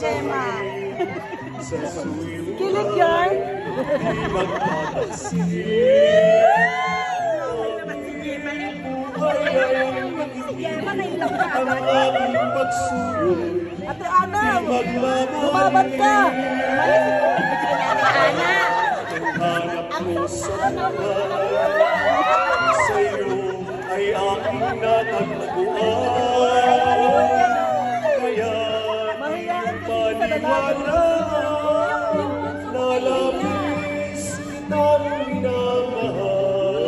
Gemma. Kilig yan. Ate Ana, bumabat ka. Ana. Sa'yo ay aking natagpuan. Kaya paniwala na labis kitang minamahal.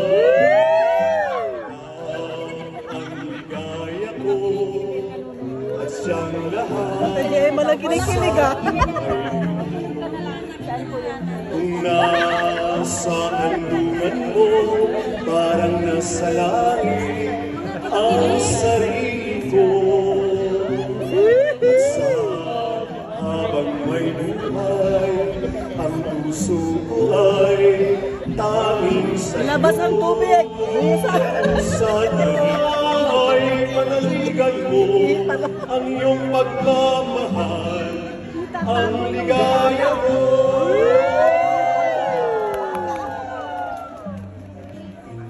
Ang ligaya ko at siyang lahat. Ate Gemma lang kinikilig ah. Kung nasa handungan mo, parang nasa langit ang sarili ko. At sa habang may buhay, ang puso ko ay tanging sa'yo. Labas ang tubig. Sana ay panaligan mo ang iyong pagmamahal, ang ligaya mo.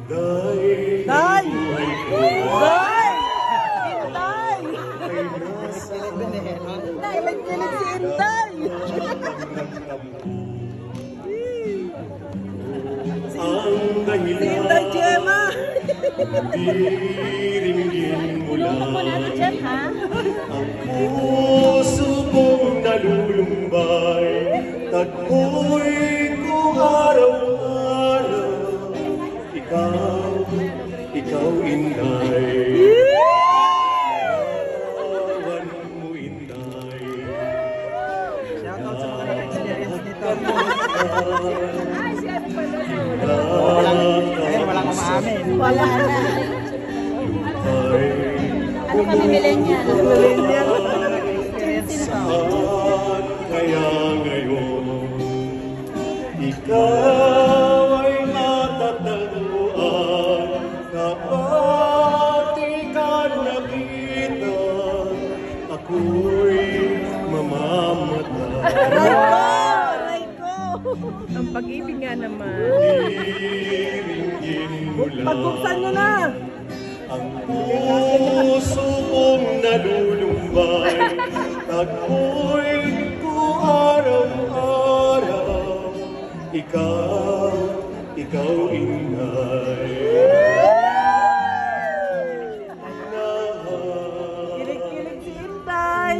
Day! Day! Day! Nagkilig si Inday! Ang dahilan Si Inday Gemma! diringgin mo lang Tulungan mo natin dyan, ha? ang puso kong nalulumbay. Tagpoy ko araw-araw. Ikaw Inday. Awan mo Inday. Shoutout sa mga nag-experience nito. Wala kang maamin. Wala na. Ano kami millennial? Millennial. Saan kaya ngayon ikaw ay matatagpuan kapag ika'y nakita ako'y mamamatay. Aray ko! Ang pag-ibig nga naman. Diringgin mo lang Pagbuksan nyo na! ang puso kong nalulumbay. Tagpoy ko araw-araw. Ikaw Inday. Kilig-kilig si Inday!